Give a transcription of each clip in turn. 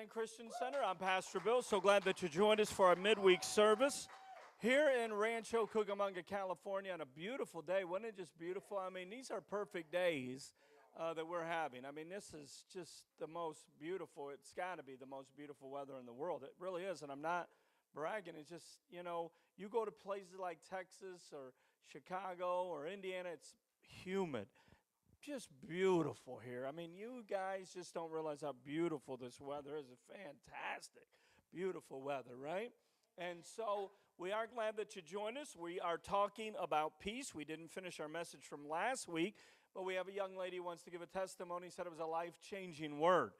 Destin Christian Center. I'm Pastor Bill. So glad that you joined us for our midweek service here in Rancho Cucamonga, California, on a beautiful day. Wasn't it just beautiful? I mean, these are perfect days that we're having. I mean, this is just the most beautiful. It's got to be the most beautiful weather in the world. It really is, and I'm not bragging. It's just, you know, you go to places like Texas or Chicago or Indiana, it's humid. Just beautiful here. I mean, you guys just don't realize how beautiful this weather is. It's fantastic, beautiful weather, right? And so we are glad that you joined us. We are talking about peace. We didn't finish our message from last week, but we have a young lady who wants to give a testimony, said it was a life-changing word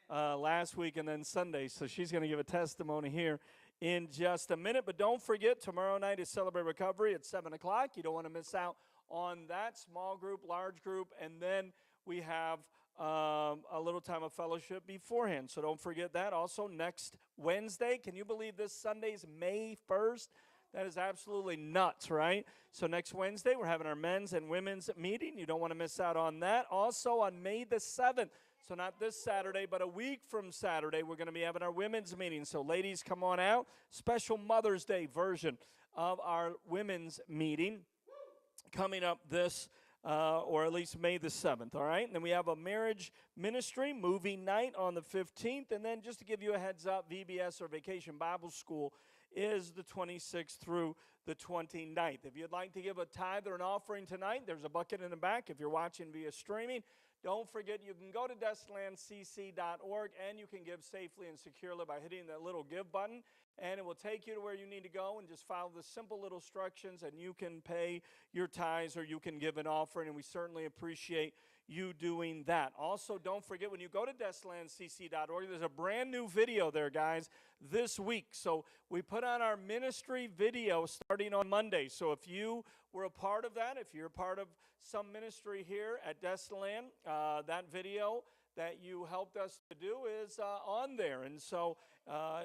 last week and then Sunday. So she's going to give a testimony here in just a minute. But don't forget, tomorrow night is Celebrate Recovery at 7 o'clock. You don't want to miss out on that small group, large group, and then we have a little time of fellowship beforehand. So don't forget that. Also, next Wednesday, can you believe this Sunday's May 1st? That is absolutely nuts, right? So next Wednesday, we're having our men's and women's meeting. You don't want to miss out on that. Also, on May the 7th, so not this Saturday, but a week from Saturday, we're going to be having our women's meeting. So ladies, come on out. Special Mother's Day version of our women's meeting coming up this, or at least May the 7th, all right? And then we have a marriage ministry movie night on the 15th. And then just to give you a heads up, VBS, or Vacation Bible School, is the 26th through the 29th. If you'd like to give a tithe or an offering tonight, there's a bucket in the back. If you're watching via streaming, don't forget you can go to destinlandcc.org and you can give safely and securely by hitting that little give button, and it will take you to where you need to go and just follow the simple little instructions, and you can pay your tithes or you can give an offering, and we certainly appreciate you doing that. Also, don't forget, when you go to destinlandcc.org, there's a brand new video there, guys, this week. So we put on our ministry video starting on Monday. So if you were a part of that, if you're a part of some ministry here at Destinland, that video that you helped us to do is on there. And so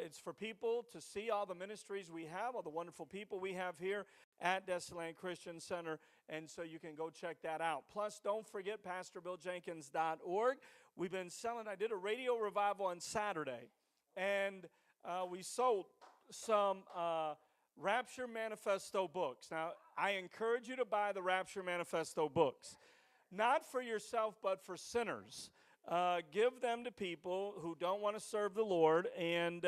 it's for people to see all the ministries we have, all the wonderful people we have here at Destinland Christian Center, and so you can go check that out. Plus, don't forget PastorBillJenkins.org. We've been selling, I did a radio revival on Saturday, and we sold some Rapture Manifesto books. Now, I encourage you to buy the Rapture Manifesto books, not for yourself, but for sinners. Give them to people who don't want to serve the Lord, and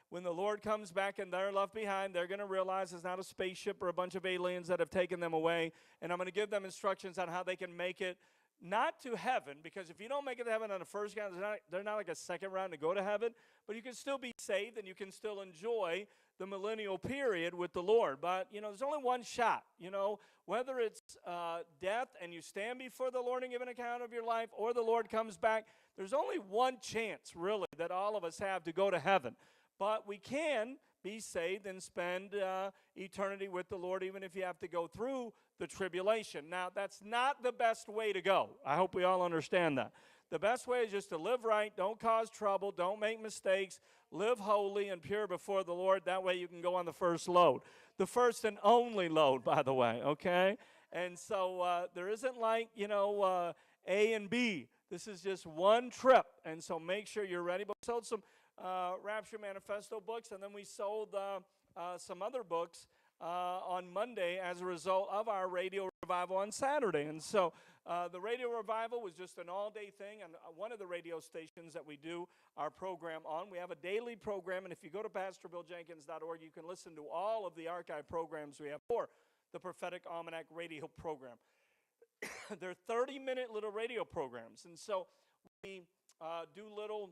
when the Lord comes back and they're left behind, they're going to realize it's not a spaceship or a bunch of aliens that have taken them away, and I'm going to give them instructions on how they can make it not to heaven, because if you don't make it to heaven on the first round, they're not like a second round to go to heaven, but you can still be saved and you can still enjoy the millennial period with the Lord. But, you know, there's only one shot, you know, whether it's death and you stand before the Lord and give an account of your life, or the Lord comes back, there's only one chance, really, that all of us have to go to heaven. But we can be saved and spend eternity with the Lord, even if you have to go through the tribulation. Now, that's not the best way to go. I hope we all understand that. The best way is just to live right, don't cause trouble, don't make mistakes, live holy and pure before the Lord. That way you can go on the first load. The first and only load, by the way, okay? And so there isn't like, you know, A and B. This is just one trip, and so make sure you're ready. But we sold some Rapture Manifesto books, and then we sold some other books on Monday as a result of our radio revival on Saturday. And so the radio revival was just an all-day thing on one of the radio stations that we do our program on. We have a daily program, and if you go to PastorBillJenkins.org, you can listen to all of the archive programs we have for the Prophetic Almanac radio program. They're 30-minute little radio programs, and so we do little,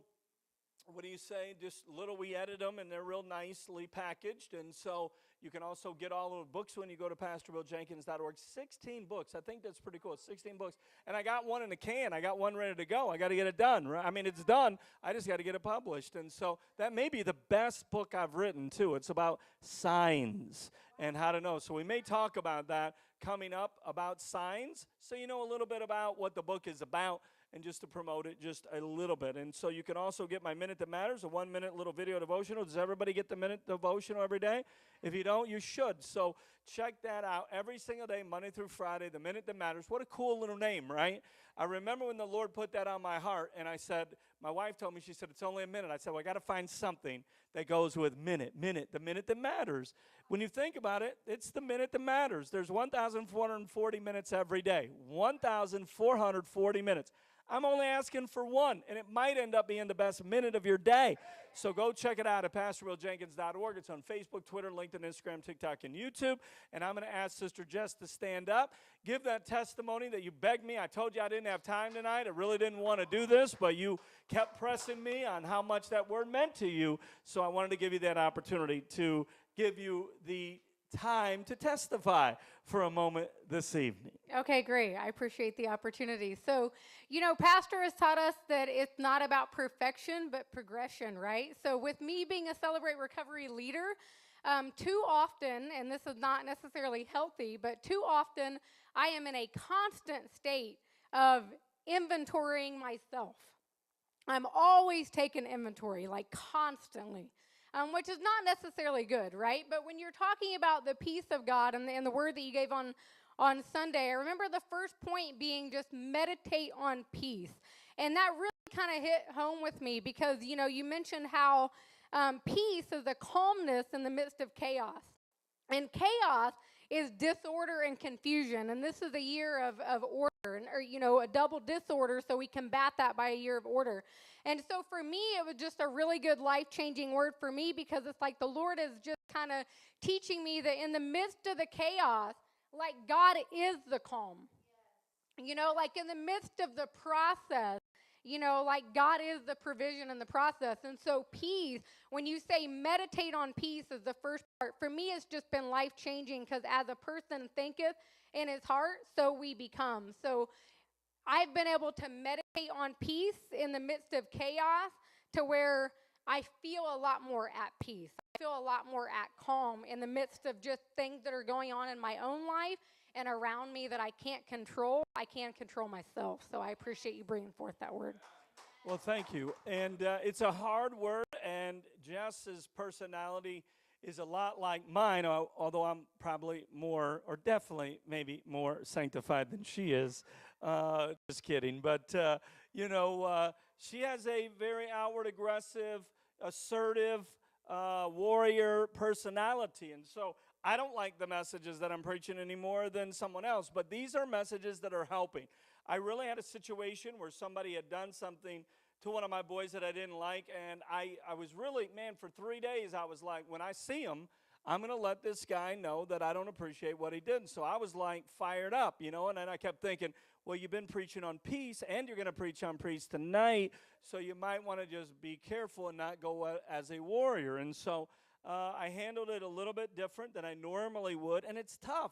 what do you say, just little, we edit them, and they're real nicely packaged, and so you can also get all of the books when you go to PastorBillJenkins.org. 16 books. I think that's pretty cool. 16 books. And I got one in a can. I got one ready to go. I got to get it done. Right? I mean, it's done. I just got to get it published. And so that may be the best book I've written, too. It's about signs and how to know. So we may talk about that coming up, about signs, so you know a little bit about what the book is about, and just to promote it just a little bit. And so you can also get my Minute That Matters, a 1-minute little video devotional. Does everybody get the Minute devotional every day? If you don't, you should. So check that out every single day, Monday through Friday, The Minute That Matters. What a cool little name, right? I remember when the Lord put that on my heart, and I said, my wife told me, she said, it's only a minute. I said, well, I got to find something that goes with minute, the minute that matters. When you think about it, it's the minute that matters. There's 1,440 minutes every day, 1,440 minutes. I'm only asking for one, and it might end up being the best minute of your day. So go check it out at PastorWillJenkins.org. It's on Facebook, Twitter, LinkedIn, Instagram, TikTok, and YouTube. And I'm going to ask Sister Jess to stand up, give that testimony that you begged me. I told you I didn't have time tonight. I really didn't want to do this, but you kept pressing me on how much that word meant to you. So I wanted to give you that opportunity to give you the time to testify for a moment this evening. Okay, great. I appreciate the opportunity. So, Pastor has taught us that it's not about perfection, but progression, right? So with me being a Celebrate Recovery leader, too often, and this is not necessarily healthy, but too often I am in a constant state of inventorying myself. I'm always taking inventory, like constantly. Which is not necessarily good, right? But when you're talking about the peace of God and the word that you gave on Sunday, I remember the first point being just meditate on peace. And that really kind of hit home with me because, you mentioned how peace is a calmness in the midst of chaos. And chaos is disorder and confusion. And this is a year of order, or a double disorder, so we combat that by a year of order. And so for me, it was just a really good life-changing word for me because it's like the Lord is just kind of teaching me that in the midst of the chaos, like God is the calm. Like in the midst of the process, like God is the provision in the process. And so peace, when you say meditate on peace is the first part, for me it's just been life-changing because as a person thinketh in his heart, so we become. So I've been able to meditate on peace in the midst of chaos to where I feel a lot more at peace. I feel a lot more at calm in the midst of just things that are going on in my own life and around me that I can't control. I can't control myself. So I appreciate you bringing forth that word. Well, thank you. And it's a hard word, and Jess's personality is a lot like mine, although I'm probably more, or definitely maybe more sanctified than she is. Just kidding. But, she has a very outward, aggressive, assertive, warrior personality. And so I don't like the messages that I'm preaching any more than someone else, but these are messages that are helping. I really had a situation where somebody had done something to one of my boys that I didn't like, and I was really, for 3 days, I was like, when I see him, I'm going to let this guy know that I don't appreciate what he did. And so I was like fired up, and then I kept thinking, well, you've been preaching on peace, and you're going to preach on peace tonight, so you might want to just be careful and not go as a warrior. And so I handled it a little bit different than I normally would, and it's tough,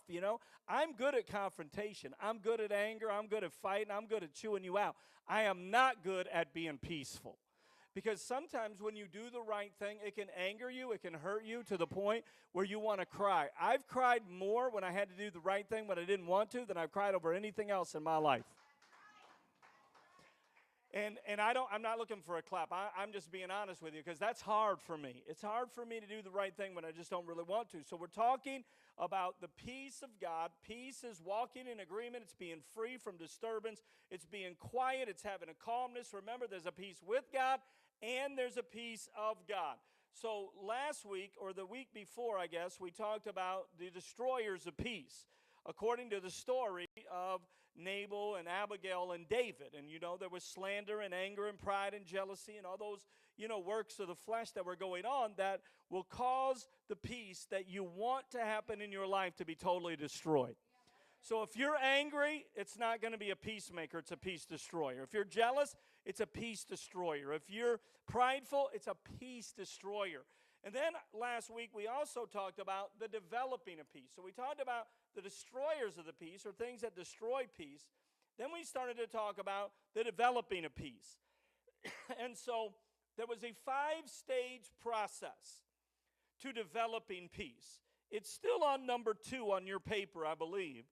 I'm good at confrontation. I'm good at anger. I'm good at fighting. I'm good at chewing you out. I am not good at being peaceful. Because sometimes when you do the right thing, it can anger you, it can hurt you to the point where you want to cry. I've cried more when I had to do the right thing when I didn't want to than I've cried over anything else in my life. And I'm not looking for a clap. I'm just being honest with you because that's hard for me. It's hard for me to do the right thing when I just don't really want to. So we're talking about the peace of God. Peace is walking in agreement. It's being free from disturbance. It's being quiet. It's having a calmness. Remember, there's a peace with God and there's a peace of God. So last week, or the week before, I guess, we talked about the destroyers of peace, according to the story of Nabal and Abigail and David. And, there was slander and anger and pride and jealousy and all those, works of the flesh that were going on that will cause the peace that you want to happen in your life to be totally destroyed. So if you're angry, it's not going to be a peacemaker, it's a peace destroyer. If you're jealous, it's a peace destroyer. If you're prideful, it's a peace destroyer. And then last week, we also talked about the developing of peace. So we talked about the destroyers of the peace, or things that destroy peace. Then we started to talk about the developing of peace. And so there was a 5-stage process to developing peace. It's still on number 2 on your paper, I believe.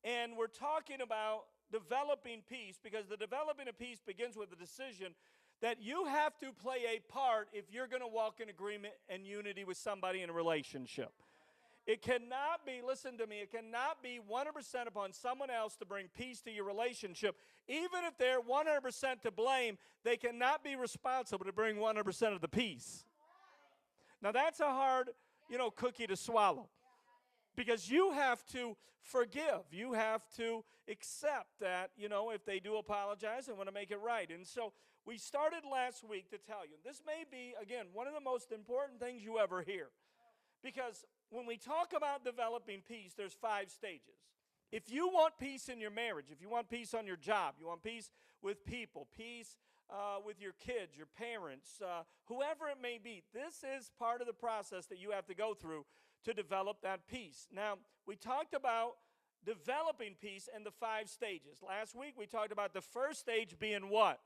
And we're talking about developing peace because the developing of peace begins with the decision that you have to play a part if you're going to walk in agreement and unity with somebody in a relationship. It cannot be, listen to me, it cannot be 100% upon someone else to bring peace to your relationship. Even if they're 100% to blame, they cannot be responsible to bring 100% of the peace. Now that's a hard, cookie to swallow. Because you have to forgive. You have to accept that, if they do apologize, they want to make it right. And so we started last week to tell you, this may be, again, one of the most important things you ever hear. Because when we talk about developing peace, there's 5 stages. If you want peace in your marriage, if you want peace on your job, you want peace with people, peace with your kids, your parents, whoever it may be, this is part of the process that you have to go through to develop that peace. Now, we talked about developing peace in the 5 stages. Last week, we talked about the first stage being what?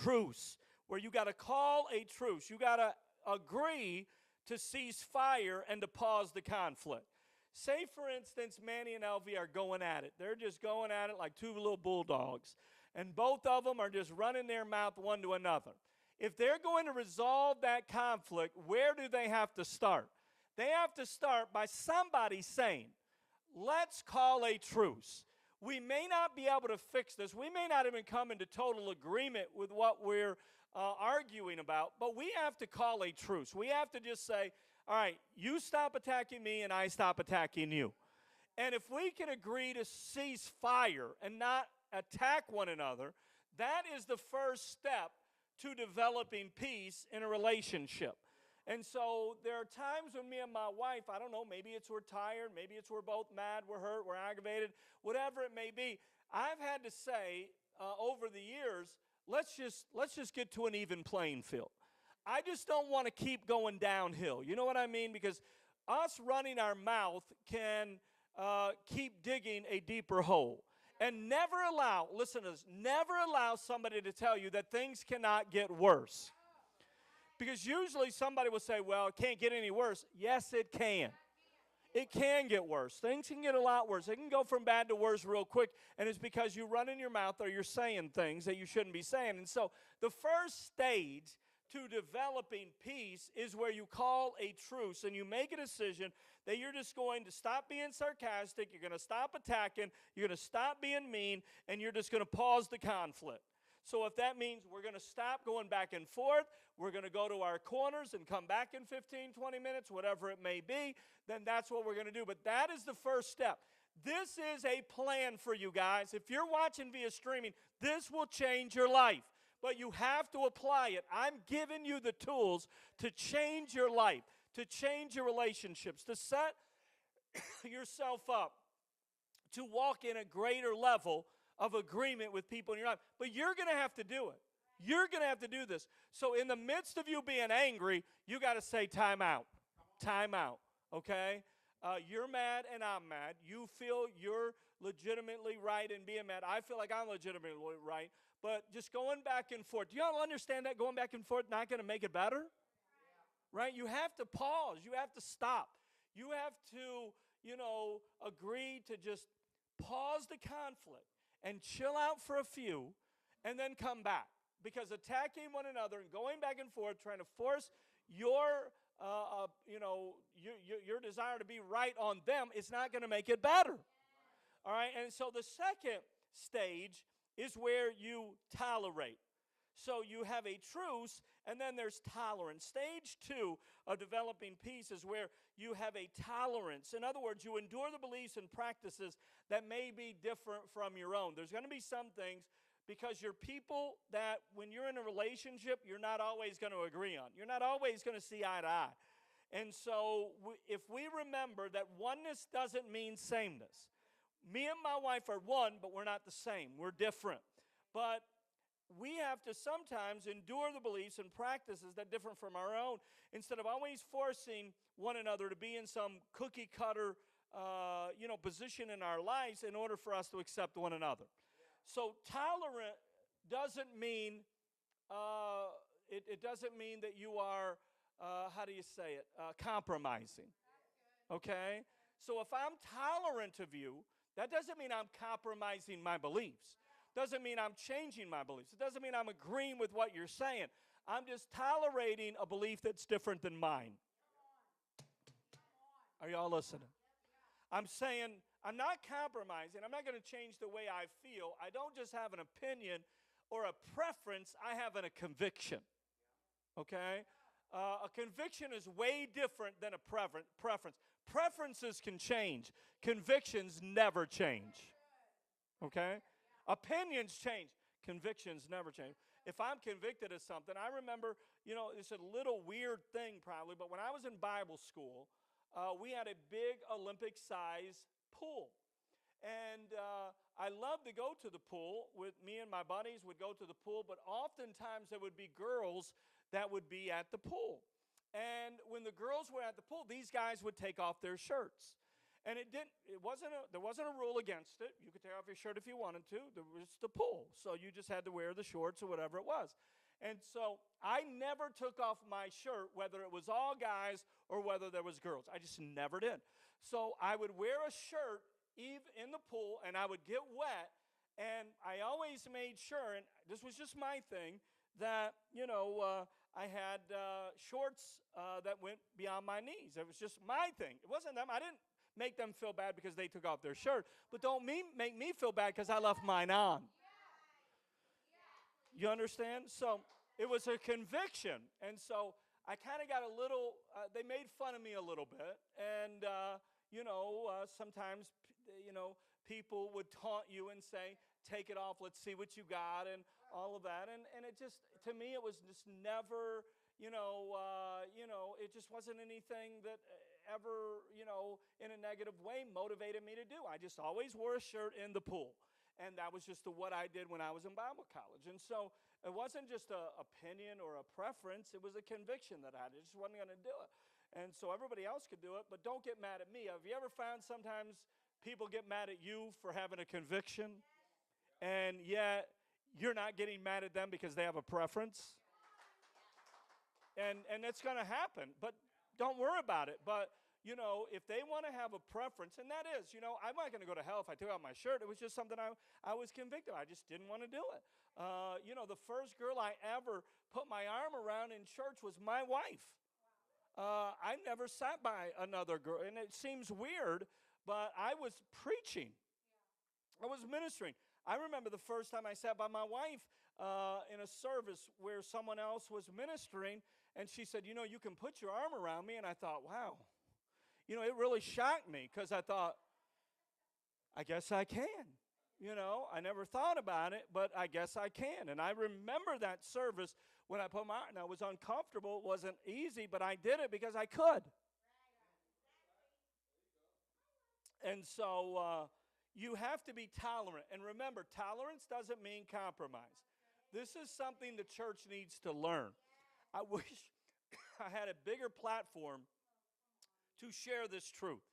Truce, where you got to call a truce. You got to agree to cease fire and to pause the conflict. Say, for instance, Manny and Elvie are going at it. They're just going at it like 2 little bulldogs, and both of them are just running their mouth one to another. If they're going to resolve that conflict, where do they have to start? They have to start by somebody saying, let's call a truce. We may not be able to fix this. We may not even come into total agreement with what we're arguing about, but we have to call a truce. We have to just say, all right, you stop attacking me and I stop attacking you. And if we can agree to cease fire and not attack one another, that is the first step to developing peace in a relationship. And so there are times when me and my wife, I don't know, maybe it's we're tired, maybe it's we're both mad, we're hurt, we're aggravated, whatever it may be. I've had to say over the years, let's just get to an even playing field. I just don't want to keep going downhill. You know what I mean? Because us running our mouth can keep digging a deeper hole. And never allow, listen to this, never allow somebody to tell you that things cannot get worse. Because usually somebody will say, well, it can't get any worse. Yes, it can. It can get worse. Things can get a lot worse. They can go from bad to worse real quick, and it's because you run in your mouth or you're saying things that you shouldn't be saying. And so the first stage to developing peace is where you call a truce and you make a decision that you're just going to stop being sarcastic, you're going to stop attacking, you're going to stop being mean, and you're just going to pause the conflict. So if that means we're going to stop going back and forth, we're going to go to our corners and come back in 15, 20 minutes, whatever it may be, then that's what we're going to do. But that is the first step. This is a plan for you guys. If you're watching via streaming, this will change your life. But you have to apply it. I'm giving you the tools to change your life, to change your relationships, to set yourself up to walk in a greater level of agreement with people in your life. But you're going to have to do it. You're going to have to do this. So in the midst of you being angry, you got to say time out. Time out, okay? You're mad and I'm mad. You feel you're legitimately right in being mad. I feel like I'm legitimately right. But just going back and forth. Do y'all understand that going back and forth not going to make it better? Right? You have to pause. You have to stop. You have to, agree to just pause the conflict and chill out for a few and then come back. Because attacking one another and going back and forth, trying to force your desire to be right on them, it's not going to make it better. All right? And so the second stage is where you tolerate. So you have a truce, and then there's tolerance. Stage 2 of developing peace is where you have a tolerance. In other words, you endure the beliefs and practices that may be different from your own. There's going to be some things because you're people that when you're in a relationship, you're not always going to agree on. You're not always going to see eye to eye. And so if we remember that oneness doesn't mean sameness. Me and my wife are one, but we're not the same. We're different. But we have to sometimes endure the beliefs and practices that differ from our own instead of always forcing one another to be in some cookie cutter position in our lives in order for us to accept one another. So tolerant doesn't mean it doesn't mean that you are compromising. Okay? So if I'm tolerant of you, that doesn't mean I'm compromising my beliefs. Doesn't mean I'm changing my beliefs. It doesn't mean I'm agreeing with what you're saying. I'm just tolerating a belief that's different than mine. Are y'all listening? I'm saying I'm not compromising. I'm not going to change the way I feel. I don't just have an opinion or a preference. I have a conviction. Okay? A conviction is way different than a preference. Preferences can change. Convictions never change. Okay? Opinions change. Convictions never change. If I'm convicted of something, I remember, it's a little weird thing probably, but when I was in Bible school, we had a big Olympic-size pool. And I loved to go to the pool. With me and my buddies would go to the pool, but oftentimes there would be girls that would be at the pool. And when the girls were at the pool, these guys would take off their shirts. And there wasn't a rule against it. You could take off your shirt if you wanted to. There was the pool. So you just had to wear the shorts or whatever it was. And so I never took off my shirt, whether it was all guys or whether there was girls. I just never did. So I would wear a shirt in the pool, and I would get wet. And I always made sure, and this was just my thing, that, I had shorts that went beyond my knees. It was just my thing. It wasn't them. I didn't make them feel bad because they took off their shirt. But don't make me feel bad because I left mine on. You understand? So it was a conviction. And so I kind of got a little, they made fun of me a little bit. And, sometimes, people would taunt you and say, take it off, let's see what you got, and all of that. And it just, to me, it was just never, it just wasn't anything that ever, in a negative way motivated me to do. I just always wore a shirt in the pool. And that was just what I did when I was in Bible college. And so it wasn't just an opinion or a preference. It was a conviction that I had. I just wasn't going to do it. And so everybody else could do it, but don't get mad at me. Have you ever found sometimes people get mad at you for having a conviction, and yet you're not getting mad at them because they have a preference? And it's going to happen, but don't worry about it. But if they want to have a preference, and that is, I'm not going to go to hell if I took out my shirt. It was just something I was convicted of. I just didn't want to do it. The first girl I ever put my arm around in church was my wife. I never sat by another girl, and it seems weird, but I was preaching. I was ministering. I remember the first time I sat by my wife in a service where someone else was ministering, and she said, you can put your arm around me, and I thought, wow. It really shocked me because I thought, I guess I can. I never thought about it, but I guess I can. And I remember that service when I put my arm. Now, it was uncomfortable. It wasn't easy, but I did it because I could. And so you have to be tolerant. And remember, tolerance doesn't mean compromise. This is something the church needs to learn. I wish I had a bigger platform to share this truth.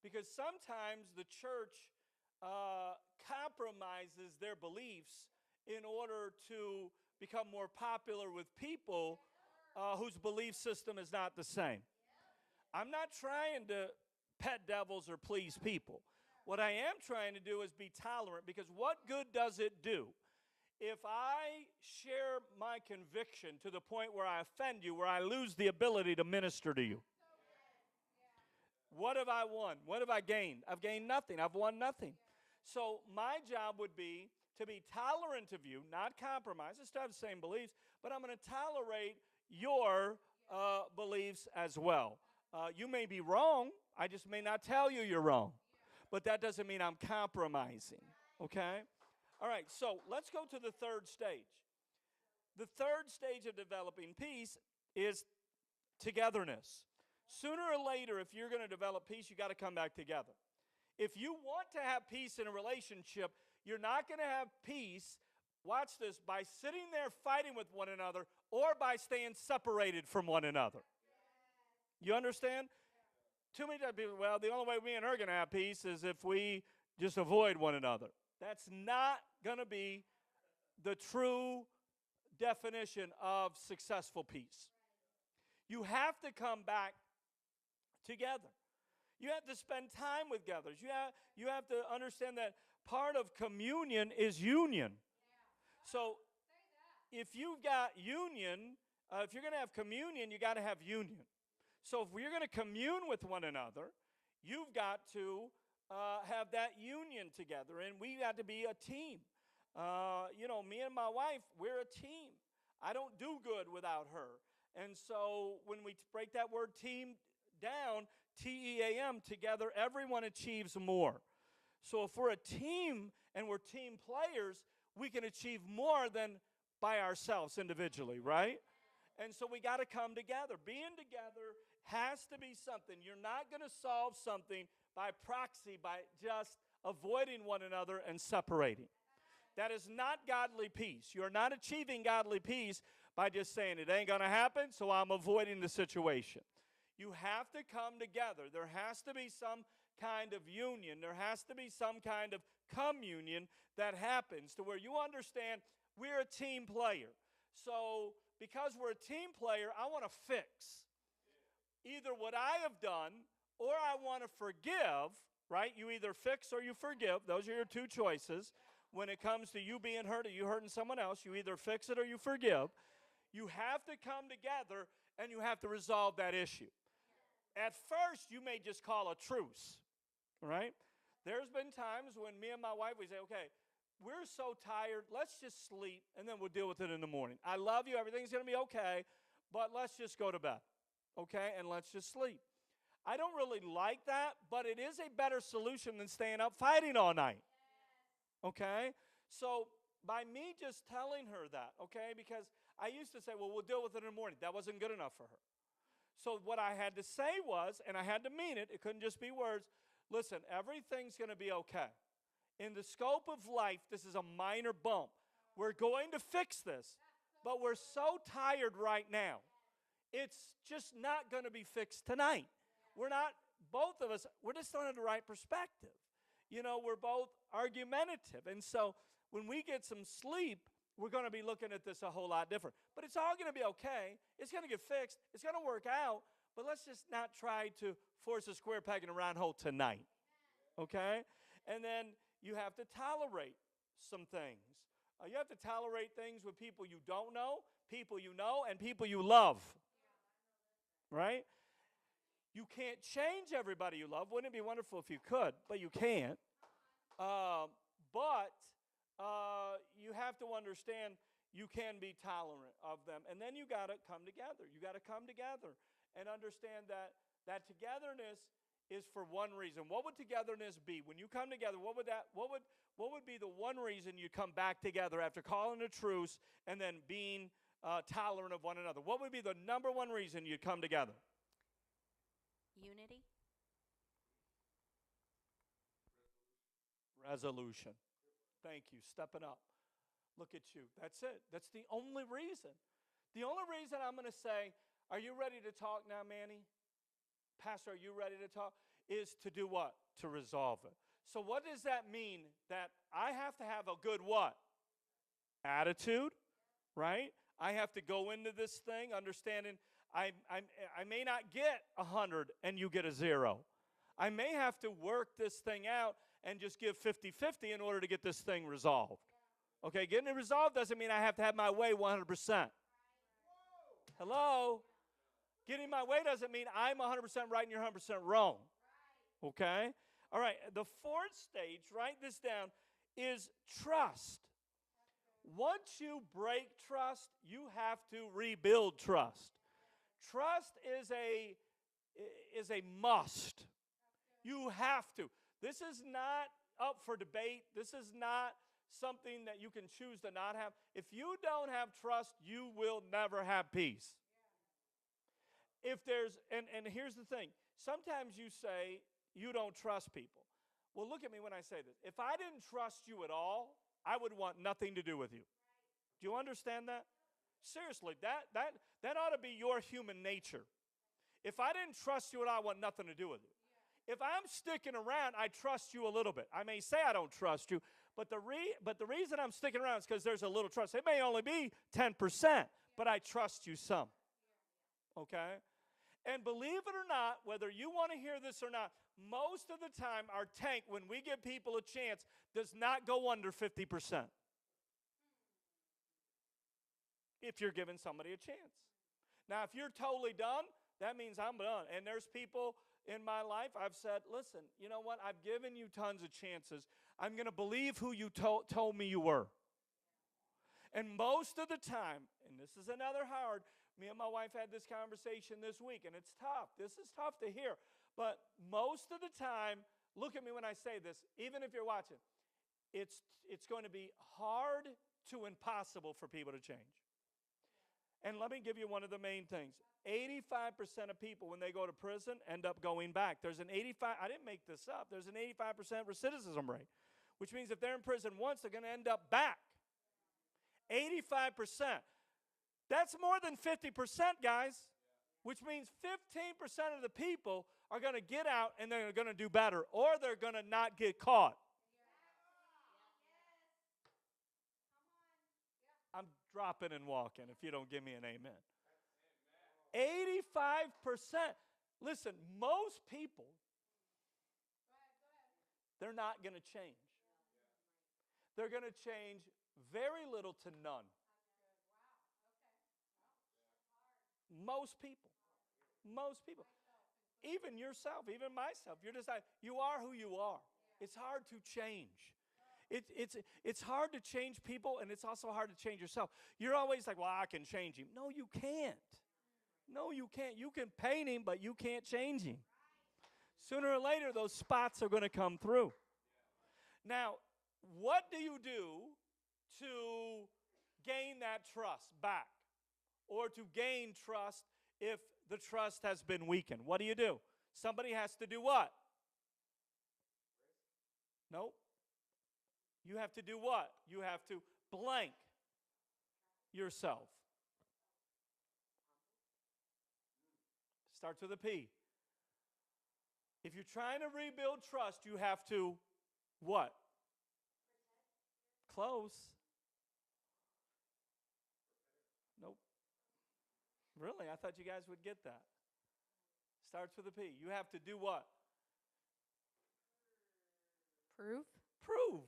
Because sometimes the church compromises their beliefs in order to become more popular with people whose belief system is not the same. I'm not trying to pet devils or please people. What I am trying to do is be tolerant, because what good does it do if I share my conviction to the point where I offend you, where I lose the ability to minister to you? What have I won? What have I gained? I've gained nothing. I've won nothing. So my job would be to be tolerant of you, not compromise. I still have the same beliefs, but I'm going to tolerate your beliefs as well. You may be wrong. I just may not tell you you're wrong. But that doesn't mean I'm compromising, okay? All right, so let's go to the third stage. The third stage of developing peace is togetherness. Sooner or later, if you're going to develop peace, you got to come back together. If you want to have peace in a relationship, you're not going to have peace, watch this, by sitting there fighting with one another or by staying separated from one another. You understand? Too many times people, well, the only way me and her are going to have peace is if we just avoid one another. That's not going to be the true definition of successful peace. You have to come back together. You have to spend time with others. You have to understand that part of communion is union. So if you've got union, if you're going to have communion, you got to have union. So if we're going to commune with one another, you've got to have that union together, and we got to be a team. Me and my wife, we're a team. I don't do good without her. And so when we break that word team down, T-E-A-M, together, everyone achieves more. So if we're a team and we're team players, we can achieve more than by ourselves individually, right? And so we got to come together. Being together has to be something. You're not going to solve something by proxy, by just avoiding one another and separating. That is not godly peace. You're not achieving godly peace by just saying it ain't going to happen, so I'm avoiding the situation. You have to come together. There has to be some kind of union. There has to be some kind of communion that happens to where you understand we're a team player. So because we're a team player, I want to fix either what I have done or I want to forgive, right? You either fix or you forgive. Those are your two choices. When it comes to you being hurt or you hurting someone else, you either fix it or you forgive. You have to come together and you have to resolve that issue. At first, you may just call a truce, right? There's been times when me and my wife, we say, okay, we're so tired, let's just sleep, and then we'll deal with it in the morning. I love you, everything's going to be okay, but let's just go to bed, okay, and let's just sleep. I don't really like that, but it is a better solution than staying up fighting all night, okay? So by me just telling her that, okay, because I used to say, well, we'll deal with it in the morning. That wasn't good enough for her. So what I had to say was, and I had to mean it, it couldn't just be words, listen, everything's going to be okay. In the scope of life, this is a minor bump. We're going to fix this, but we're so tired right now. It's just not going to be fixed tonight. We're not, both of us, we're just not in the right perspective. You know, we're both argumentative. And so when we get some sleep, we're going to be looking at this a whole lot different. But it's all going to be okay. It's going to get fixed. It's going to work out. But let's just not try to force a square peg in a round hole tonight. Okay? And then you have to tolerate some things. You have to tolerate things with people you don't know, people you know, and people you love. Right? You can't change everybody you love. Wouldn't it be wonderful if you could? But you can't. But you have to understand you can be tolerant of them. And then you got to come together. You got to come together and understand that togetherness is for one reason. What would togetherness be? When you come together, what would be the one reason you come back together after calling a truce and then being tolerant of one another? What would be the number one reason you'd come together? Unity. Resolution. Thank you. Stepping up. Look at you. That's it. That's the only reason. The only reason I'm going to say, are you ready to talk now, Manny? Pastor, are you ready to talk? Is to do what? To resolve it. So what does that mean? That I have to have a good what? Attitude, right? I have to go into this thing understanding I may not get 100 and you get a 0. I may have to work this thing out and just give 50-50 in order to get this thing resolved. Okay, getting it resolved doesn't mean I have to have my way 100%. Hello? Getting my way doesn't mean I'm 100% right and you're 100% wrong. Okay? All right, the fourth stage, write this down, is trust. Once you break trust, you have to rebuild trust. Trust is a must. You have to. This is not up for debate. This is not something that you can choose to not have. If you don't have trust, you will never have peace. If there's, and here's the thing. Sometimes you say you don't trust people. Well, look at me when I say this. If I didn't trust you at all, I would want nothing to do with you. Do you understand that? Seriously, that ought to be your human nature. If I didn't trust you at all, I want nothing to do with you. If I'm sticking around, I trust you a little bit. I may say I don't trust you, but the reason I'm sticking around is because there's a little trust. It may only be 10%, but I trust you some. Okay? And believe it or not, whether you want to hear this or not, most of the time our tank, when we give people a chance, does not go under 50%. If you're giving somebody a chance. Now, if you're totally done, that means I'm done. And there's people in my life I've said, listen, you know what? I've given you tons of chances. I'm going to believe who you told me you were. And most of the time, and this is another hard, me and my wife had this conversation this week, and it's tough. This is tough to hear. But most of the time, look at me when I say this, even if you're watching, it's going to be hard to impossible for people to change. And let me give you one of the main things. 85% of people, when they go to prison, end up going back. There's an 85, I didn't make this up, there's an 85% recidivism rate, which means if they're in prison once, they're going to end up back. 85%. That's more than 50%, guys, which means 15% of the people are going to get out and they're going to do better, or they're going to not get caught. I'm dropping and walking if you don't give me an amen. 85%. Listen, most people, they're not going to change. They're going to change very little to none. Most people. Most people. Even yourself, even myself. You're just like, you are who you are. It's hard to change. It's hard to change people, and it's also hard to change yourself. You're always like, well, I can change him. No, you can't. No, you can't. You can paint him, but you can't change him. Sooner or later, those spots are going to come through. Now, what do you do to gain that trust back, or to gain trust if the trust has been weakened? What do? Somebody has to do what? Nope. You have to do what? You have to blank yourself. Starts with a P. If you're trying to rebuild trust, you have to what? Close. Nope. Really? I thought you guys would get that. Starts with a P. You have to do what? Prove. Prove.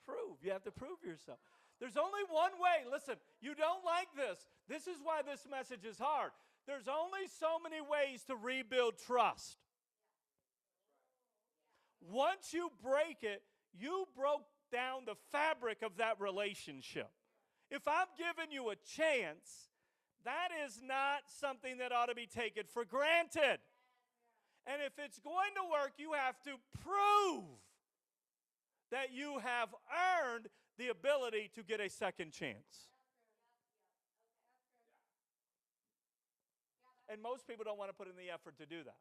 Prove. You have to prove yourself. There's only one way. Listen, you don't like this. This is why this message is hard. There's only so many ways to rebuild trust. Once you break it, you broke down the fabric of that relationship. If I've given you a chance, that is not something that ought to be taken for granted. And if it's going to work, you have to prove that you have earned the ability to get a second chance. And most people don't want to put in the effort to do that.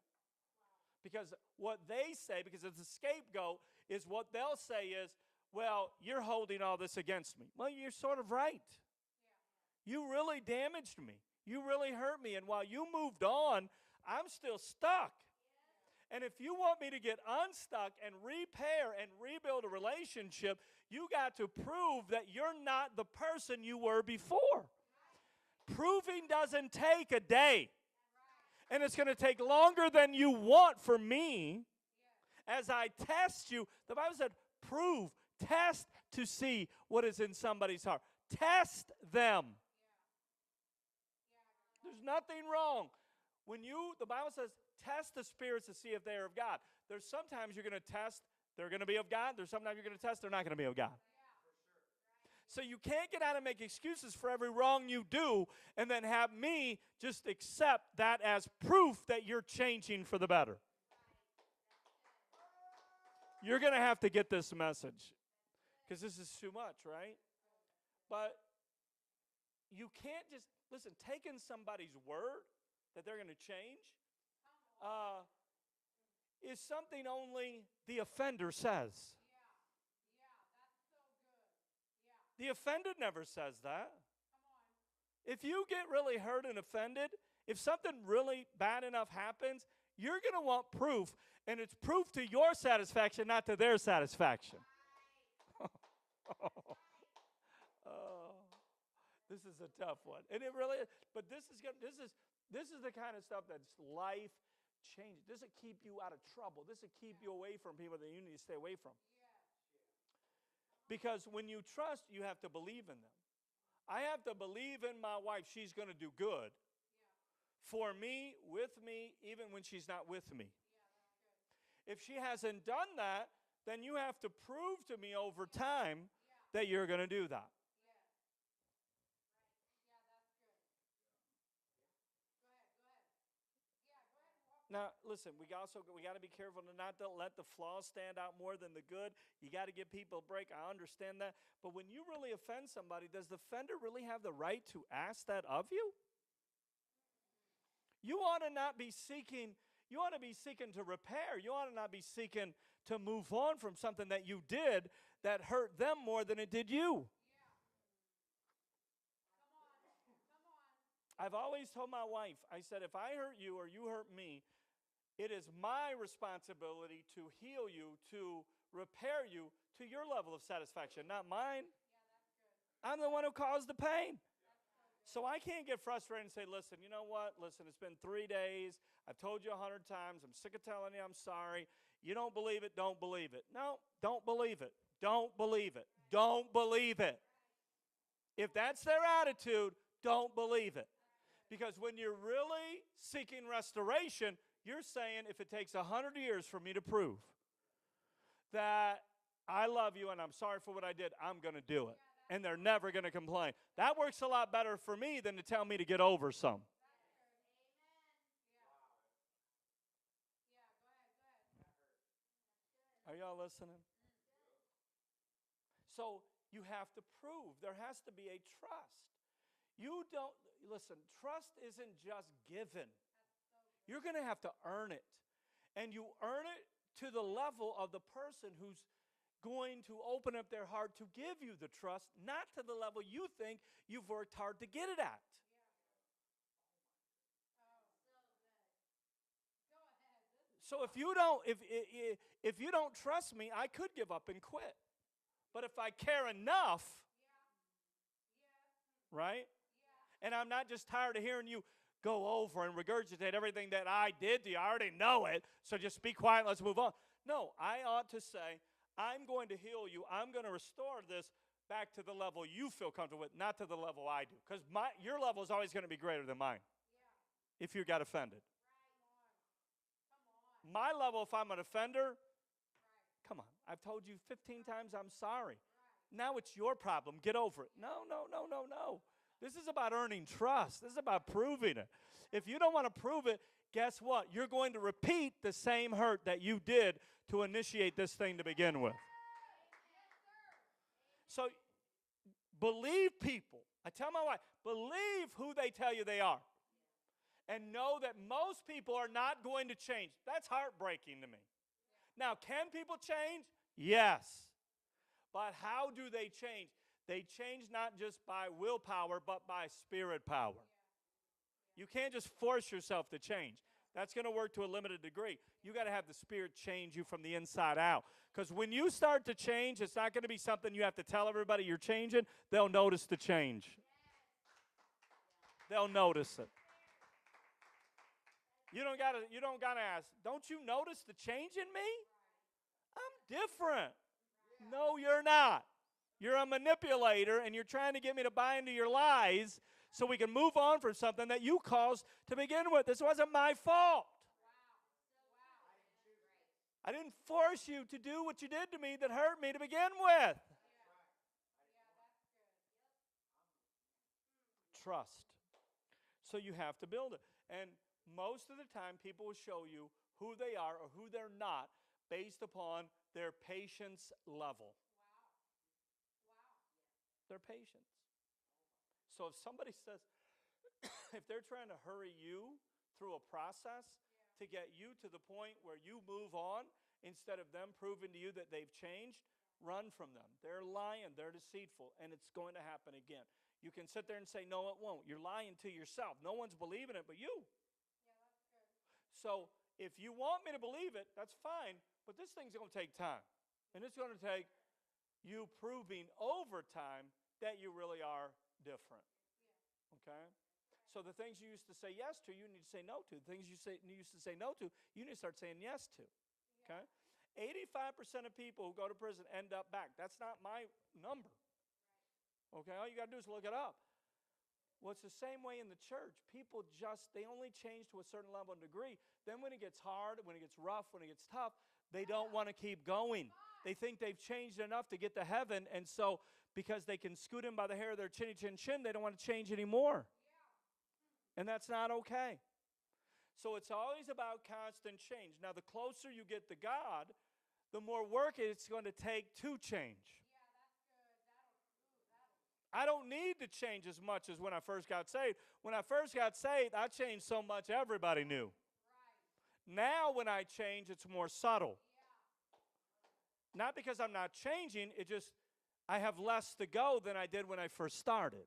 Because what they say, because it's a scapegoat, is what they'll say is, well, you're holding all this against me. Well, you're sort of right. You really damaged me. You really hurt me. And while you moved on, I'm still stuck. And if you want me to get unstuck and repair and rebuild a relationship, you got to prove that you're not the person you were before. Proving doesn't take a day. And it's going to take longer than you want for me as I test you. The Bible said, prove, test to see what is in somebody's heart. Test them. There's nothing wrong. The Bible says, test the spirits to see if they are of God. There's sometimes you're going to test, they're going to be of God. There's sometimes you're going to test, they're not going to be of God. So you can't get out and make excuses for every wrong you do and then have me just accept that as proof that you're changing for the better. You're going to have to get this message because this is too much, right? But you can't just, listen, taking somebody's word that they're going to change is something only the offender says. The offended never says that. If you get really hurt and offended, if something really bad enough happens, you're going to want proof, and it's proof to your satisfaction, not to their satisfaction. This is a tough one, and it really is. But this is the kind of stuff that's life changing. This will keep you out of trouble. This will keep you away from people that you need to stay away from. Because when you trust, you have to believe in them. I have to believe in my wife. She's going to do good for me, with me, even when she's not with me. If she hasn't done that, then you have to prove to me over time that you're going to do that. Now, listen, we got to be careful to not to let the flaws stand out more than the good. You got to give people a break. I understand that. But when you really offend somebody, does the offender really have the right to ask that of you? You ought to not be seeking, you ought to be seeking to repair. You ought to not be seeking to move on from something that you did that hurt them more than it did you. I've always told my wife, I said, if I hurt you or you hurt me, it is my responsibility to heal you, to repair you to your level of satisfaction, not mine. I'm the one who caused the pain. So I can't get frustrated and say, listen, you know what? Listen, it's been 3 days. I've told you 100 times. I'm sick of telling you I'm sorry. You don't believe it, don't believe it. No, don't believe it. Don't believe it. Don't believe it. If that's their attitude, don't believe it. Because when you're really seeking restoration, you're saying if it takes 100 years for me to prove that I love you and I'm sorry for what I did, I'm going to do it. And they're never going to complain. That works a lot better for me than to tell me to get over some. Are y'all listening? So you have to prove. There has to be a trust. You don't, listen, trust isn't just given. You're going to have to earn it. And you earn it to the level of the person who's going to open up their heart to give you the trust, not to the level you think you've worked hard to get it at. So if you don't trust me, I could give up and quit. But if I care enough, right? And I'm not just tired of hearing you go over and regurgitate everything that I did to you. I already know it, so just be quiet, let's move on. No, I ought to say, I'm going to heal you. I'm going to restore this back to the level you feel comfortable with, not to the level I do. Because your level is always going to be greater than mine if you got offended. My level, if I'm an offender, come on, I've told you 15 times I'm sorry. Now it's your problem. Get over it. No. This is about earning trust. This is about proving it. If you don't want to prove it, guess what? You're going to repeat the same hurt that you did to initiate this thing to begin with. So believe people. I tell my wife, believe who they tell you they are. And know that most people are not going to change. That's heartbreaking to me. Now, can people change? Yes. But how do they change? They change not just by willpower, but by spirit power. You can't just force yourself to change. That's going to work to a limited degree. You got to have the Spirit change you from the inside out. Because when you start to change, it's not going to be something you have to tell everybody you're changing. They'll notice the change. They'll notice it. You don't gotta ask, don't you notice the change in me? I'm different. No, you're not. You're a manipulator, and you're trying to get me to buy into your lies so we can move on from something that you caused to begin with. This wasn't my fault. I didn't force you to do what you did to me that hurt me to begin with. Trust. So you have to build it. And most of the time, people will show you who they are or who they're not based upon their patience level. Their patience. So if somebody says, if they're trying to hurry you through a process to get you to the point where you move on instead of them proving to you that they've changed, run from them. They're lying, they're deceitful, and it's going to happen again. You can sit there and say, no, it won't. You're lying to yourself. No one's believing it but you. So if you want me to believe it, that's fine, but this thing's going to take time. And it's going to take you proving over time that you really are different. Okay? So the things you used to say yes to, you need to say no to. The things you used to say no to, you need to start saying yes to. Okay? 85% of people who go to prison end up back. That's not my number. Okay? All you got to do is look it up. Well, it's the same way in the church. People they only change to a certain level and degree. Then when it gets hard, when it gets rough, when it gets tough, they don't want to keep going. They think they've changed enough to get to heaven, and so because they can scoot in by the hair of their chinny chin chin, they don't want to change anymore. And that's not okay. So it's always about constant change. Now, the closer you get to God, the more work it's going to take to change. Yeah, that's good. I don't need to change as much as when I first got saved. When I first got saved, I changed so much everybody knew. Right. Now when I change, it's more subtle. Yeah. Not because I'm not changing, I have less to go than I did when I first started.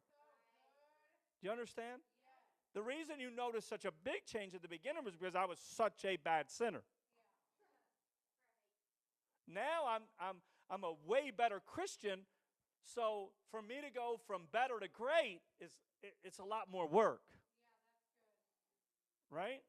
Do you understand? Yeah. The reason you noticed such a big change at the beginning was because I was such a bad sinner. Yeah. Now I'm a way better Christian, so for me to go from better to great it's a lot more work. Yeah, that's good. Right?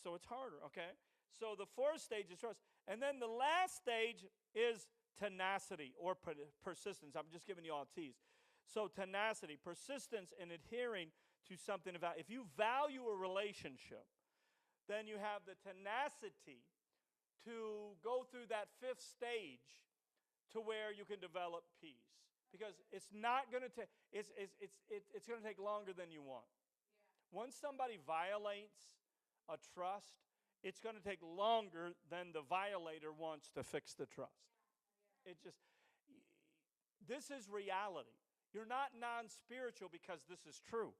So it's harder, okay? So the fourth stage is trust. And then the last stage is tenacity or persistence. I'm just giving you all a tease. So tenacity, persistence in adhering to something about. If you value a relationship, then you have the tenacity to go through that fifth stage to where you can develop peace. Because it's not going to take, it's going to take longer than you want. Yeah. Once somebody violates a trust, it's going to take longer than the violator wants to fix the trust. This is reality. You're not non-spiritual because this is true.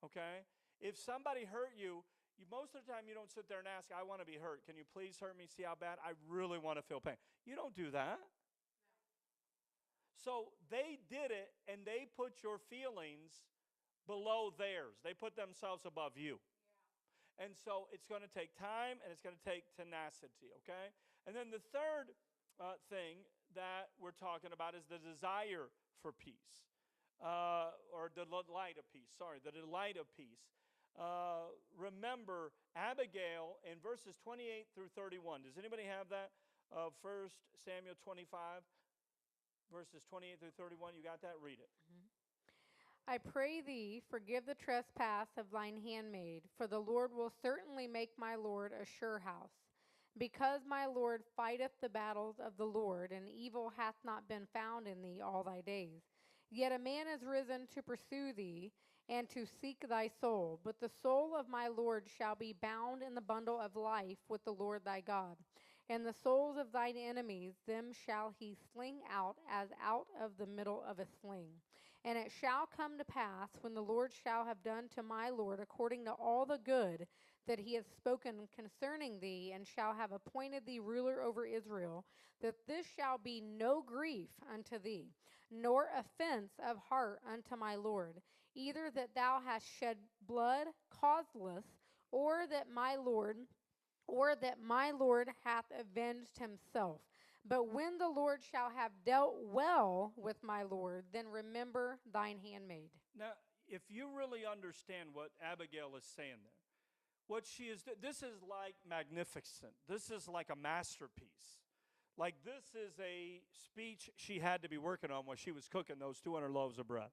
Okay? If somebody hurt you, most of the time you don't sit there and ask, I want to be hurt. Can you please hurt me? See how bad? I really want to feel pain. You don't do that. No. So they did it, and they put your feelings below theirs. They put themselves above you. Yeah. And so it's going to take time, and it's going to take tenacity, okay? And then the third thing that we're talking about is the desire for peace, or the delight of peace. Sorry, the delight of peace. Remember Abigail in verses 28 through 31. Does anybody have that? 1 Samuel 25, verses 28 through 31. You got that? Read it. Mm-hmm. I pray thee, forgive the trespass of thine handmaid, for the Lord will certainly make my Lord a sure house. Because my Lord fighteth the battles of the Lord, and evil hath not been found in thee all thy days. Yet a man is risen to pursue thee, and to seek thy soul. But the soul of my Lord shall be bound in the bundle of life with the Lord thy God. And the souls of thine enemies, them shall he sling out as out of the middle of a sling. And it shall come to pass, when the Lord shall have done to my Lord according to all the good that he hath spoken concerning thee, and shall have appointed thee ruler over Israel, that this shall be no grief unto thee, nor offense of heart unto my Lord, either that thou hast shed blood causeless, or that my Lord hath avenged himself. But when the Lord shall have dealt well with my Lord, then remember thine handmaid. Now, if you really understand what Abigail is saying there, what she is, this is like magnificent. This is like a masterpiece. Like this is a speech she had to be working on while she was cooking those 200 loaves of bread.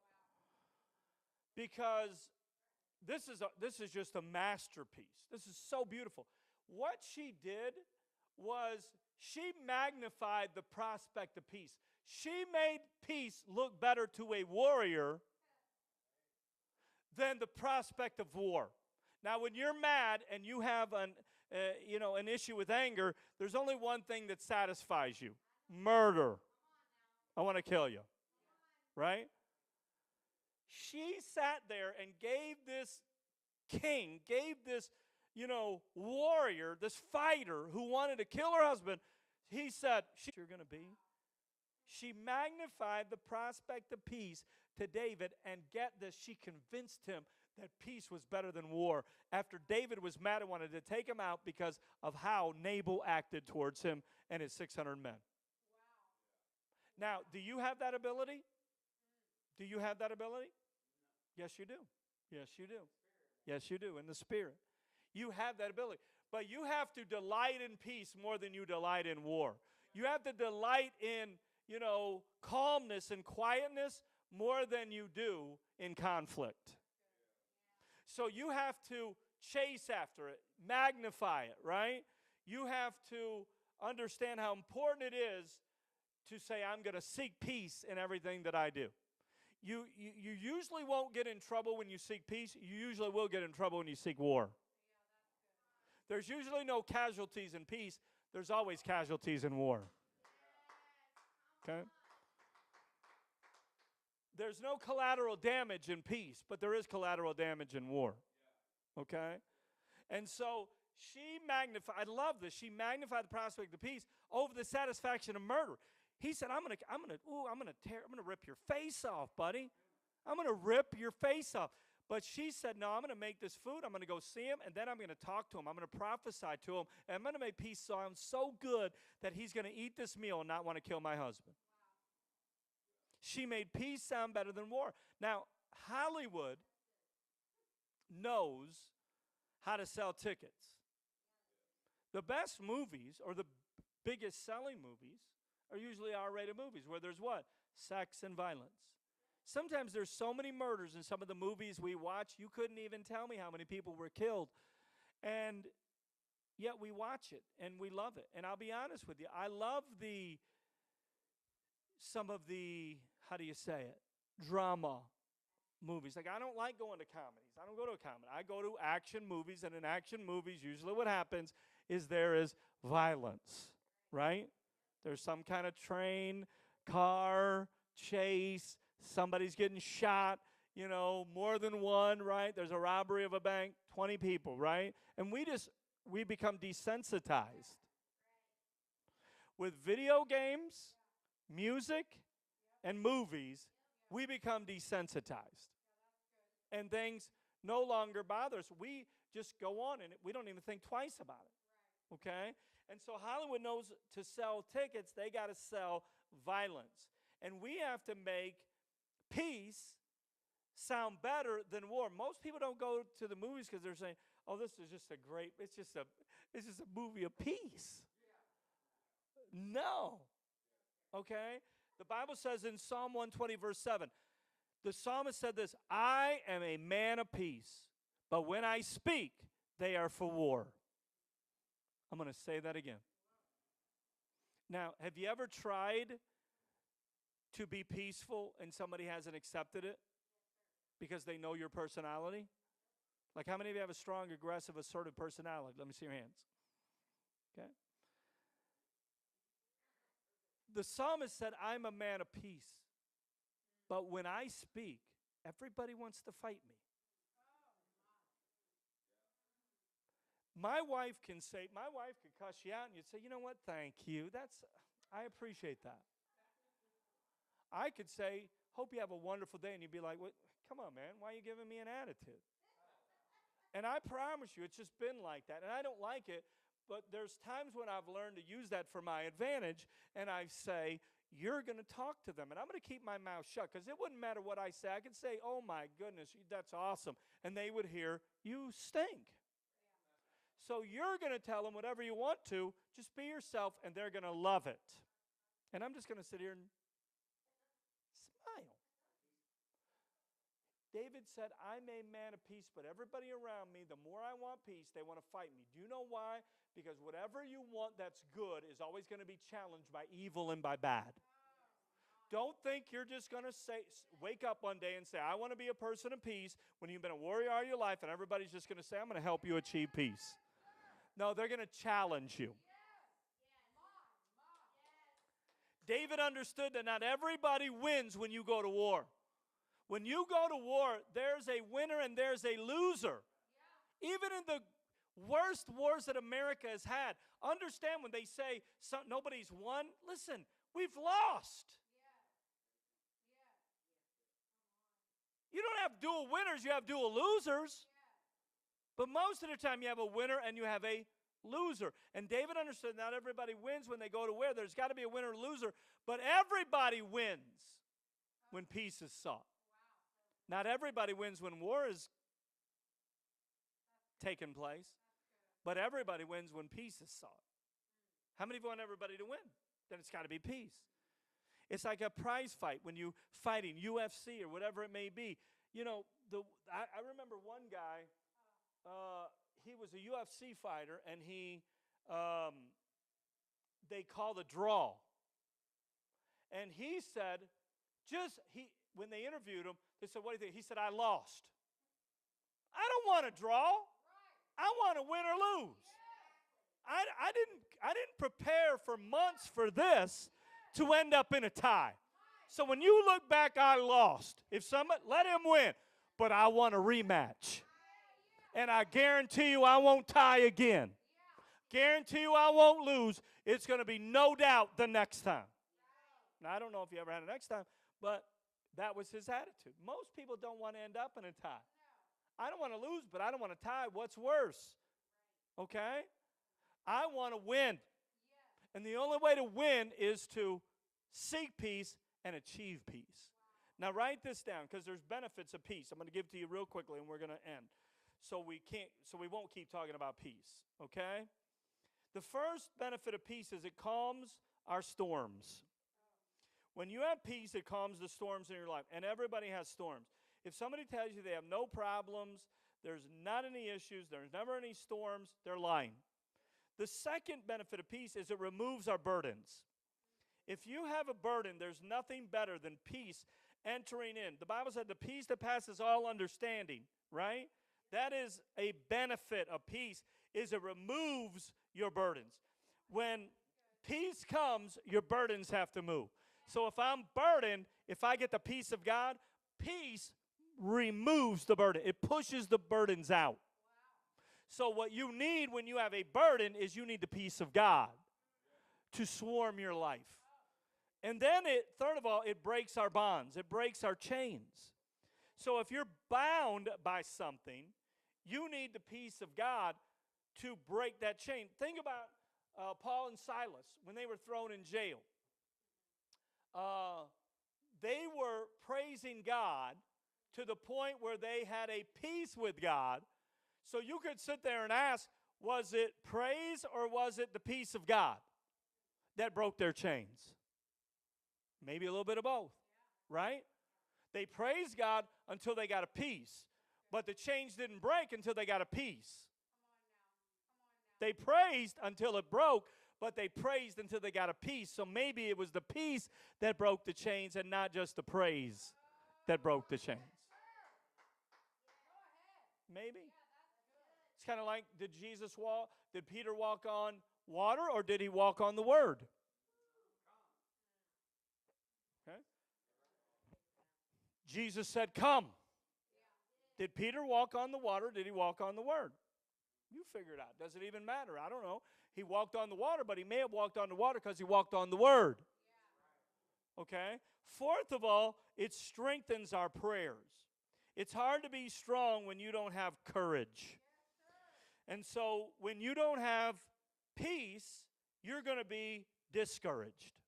Because this is just a masterpiece. This is so beautiful. What she did was she magnified the prospect of peace. She made peace look better to a warrior than the prospect of war. Now, when you're mad and you have an issue with anger, there's only one thing that satisfies you: murder. I want to kill you, right? She sat there and gave this king, gave this, warrior, this fighter who wanted to kill her husband. He said, "You're going to be." She magnified the prospect of peace to David, and get this, she convinced him that peace was better than war. After David was mad and wanted to take him out because of how Nabal acted towards him and his 600 men. Wow. Now, do you have that ability? Do you have that ability? Yes, you do. Yes, you do. Yes, you do, in the Spirit. You have that ability. But you have to delight in peace more than you delight in war. You have to delight in, calmness and quietness more than you do in conflict. So you have to chase after it, magnify it, right? You have to understand how important it is to say, I'm going to seek peace in everything that I do. You usually won't get in trouble when you seek peace. You usually will get in trouble when you seek war. There's usually no casualties in peace. There's always casualties in war. Okay? There's no collateral damage in peace, but there is collateral damage in war. Okay? And so she magnified, I love this, she magnified the prospect of peace over the satisfaction of murder. He said, I'm gonna rip your face off, buddy. I'm gonna rip your face off. But she said, no, I'm gonna make this food, I'm gonna go see him, and then I'm gonna talk to him, I'm gonna prophesy to him, and I'm gonna make peace sound so good that he's gonna eat this meal and not want to kill my husband. She made peace sound better than war. Now, Hollywood knows how to sell tickets. The best movies, or the biggest selling movies, are usually R-rated movies where there's what? Sex and violence. Sometimes there's so many murders in some of the movies we watch, you couldn't even tell me how many people were killed. And yet we watch it, and we love it. And I'll be honest with you, I love some of the, how do you say it, drama movies. Like, I don't like going to comedies. I don't go to a comedy. I go to action movies, and in action movies, usually what happens is there is violence, right? There's some kind of train, car, chase, somebody's getting shot, more than one, right? There's a robbery of a bank, 20 people, right? And we become desensitized. With video games, music, and movies, we become desensitized. And things no longer bother us. We just go on, and we don't even think twice about it. Okay? And so Hollywood knows to sell tickets, they got to sell violence. And we have to make peace sound better than war. Most people don't go to the movies because they're saying, oh, this is just it's just a movie of peace. No. Okay? The Bible says in Psalm 120, verse 7, the psalmist said this, I am a man of peace, but when I speak, they are for war. I'm going to say that again. Now, have you ever tried to be peaceful and somebody hasn't accepted it because they know your personality? Like, how many of you have a strong, aggressive, assertive personality? Let me see your hands. Okay? The psalmist said, I'm a man of peace, but when I speak, everybody wants to fight me. My wife could cuss you out, and you'd say, you know what, thank you. I appreciate that. I could say, hope you have a wonderful day, and you'd be like, well, come on, man, why are you giving me an attitude? And I promise you, it's just been like that, and I don't like it, but there's times when I've learned to use that for my advantage, and I say, you're going to talk to them, and I'm going to keep my mouth shut, because it wouldn't matter what I say. I could say, oh, my goodness, that's awesome, and they would hear, you stink. So you're going to tell them whatever you want to, just be yourself, and they're going to love it. And I'm just going to sit here and smile. David said, I'm a man of peace, but everybody around me, the more I want peace, they want to fight me. Do you know why? Because whatever you want that's good is always going to be challenged by evil and by bad. Don't think you're just going to wake up one day and say, I want to be a person of peace, when you've been a warrior all your life, and everybody's just going to say, I'm going to help you achieve peace. No, they're going to challenge you. David understood that not everybody wins when you go to war. When you go to war, there's a winner and there's a loser. Even in the worst wars that America has had, understand when they say nobody's won, listen, we've lost. You don't have dual winners, you have dual losers. But most of the time you have a winner and you have a loser. And David understood not everybody wins when they go to war. There's got to be a winner or loser. But everybody wins when peace is sought. Not everybody wins when war is taking place. But everybody wins when peace is sought. How many of you want everybody to win? Then it's got to be peace. It's like a prize fight when you fighting UFC or whatever it may be. You know, I remember one guy, he was a UFC fighter, and they called a draw. And he said, when they interviewed him, they said, what do you think? He said, I lost. I don't want to draw. I want to win or lose. I didn't prepare for months for this to end up in a tie. So when you look back, I lost. If somebody, let him win. But I want a rematch. And I guarantee you I won't tie again. Guarantee you I won't lose. It's going to be no doubt the next time. Now, I don't know if you ever had a next time, but that was his attitude. Most people don't want to end up in a tie. I don't want to lose, but I don't want to tie. What's worse? Okay? I want to win. And the only way to win is to seek peace and achieve peace. Now, write this down because there's benefits of peace. I'm going to give to you real quickly, and we're going to end. So we won't keep talking about peace, okay? The first benefit of peace is it calms our storms. When you have peace, it calms the storms in your life. And everybody has storms. If somebody tells you they have no problems, there's not any issues, there's never any storms, they're lying. The second benefit of peace is it removes our burdens. If you have a burden, there's nothing better than peace entering in. The Bible said the peace that passes all understanding, right? That is a benefit of peace, is it removes your burdens. When peace comes, your burdens have to move. So if I'm burdened, if I get the peace of God, peace removes the burden. It pushes the burdens out. So what you need when you have a burden is you need the peace of God to swarm your life. And then third of all, it breaks our bonds. It breaks our chains. So if you're bound by something, you need the peace of God to break that chain. Think about Paul and Silas when they were thrown in jail. They were praising God to the point where they had a peace with God. So you could sit there and ask, was it praise or was it the peace of God that broke their chains? Maybe a little bit of both, right? They praised God until they got a peace, but the chains didn't break until they got a peace. They praised until it broke, but they praised until they got a peace. So maybe it was the peace that broke the chains and not just the praise that broke the chains. Maybe. It's kind of like, did Peter walk on water or did he walk on the word? Okay. Jesus said, come. Did Peter walk on the water or did he walk on the word? You figure it out. Does it even matter? I don't know. He walked on the water, but he may have walked on the water because he walked on the word. Okay? Fourth of all, it strengthens our prayers. It's hard to be strong when you don't have courage. And so when you don't have peace, you're going to be discouraged.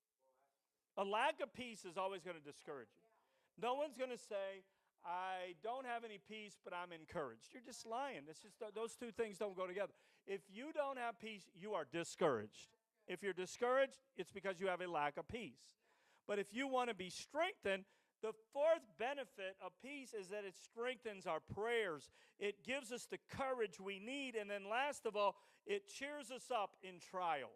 A lack of peace is always going to discourage you. No one's going to say, I don't have any peace, but I'm encouraged. You're just lying. It's just those two things don't go together. If you don't have peace, you are discouraged. If you're discouraged, it's because you have a lack of peace. But if you want to be strengthened, the fourth benefit of peace is that it strengthens our prayers. It gives us the courage we need. And then last of all, it cheers us up in trials.